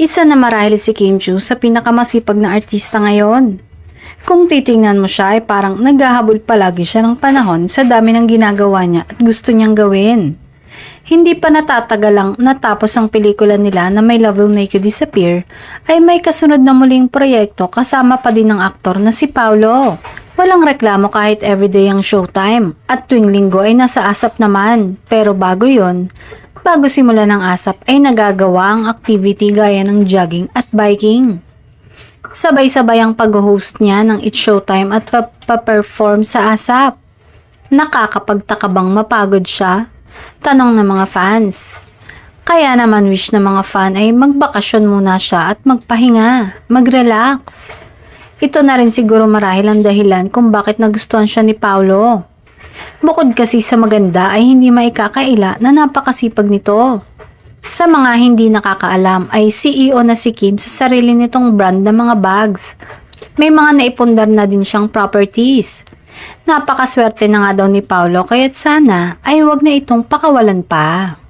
Isa na marahil si Kim Chiu sa pinakamasipag na artista ngayon. Kung titingnan mo siya ay parang naghahabol palagi siya ng panahon sa dami ng ginagawa niya at gusto niyang gawin. Hindi pa natatagalang natapos ang pelikula nila na My Love Will Make You Disappear ay may kasunod na muling proyekto kasama pa din ng aktor na si Paulo. Walang reklamo kahit everyday ang showtime at tuwing linggo ay nasa ASAP naman. Pero bago simula ng ASAP ay nagagawa ang activity gaya ng jogging at biking. Sabay-sabay ang pag-host niya ng It's Showtime at pa-perform sa ASAP. Nakakapagtaka bang mapagod siya? Tanong ng mga fans. Kaya naman wish ng mga fan ay magbakasyon muna siya at magpahinga, mag-relax. Ito na rin siguro marahil ang dahilan kung bakit nagustuhan siya ni Paulo. Bukod kasi sa maganda ay hindi maikakaila na napakasipag nito. Sa mga hindi nakakaalam ay CEO na si Kim sa sarili nitong brand ng mga bags. May mga naipundar na din siyang properties. Napakaswerte na nga daw ni Paulo kaya't sana ay wag na itong pakawalan pa.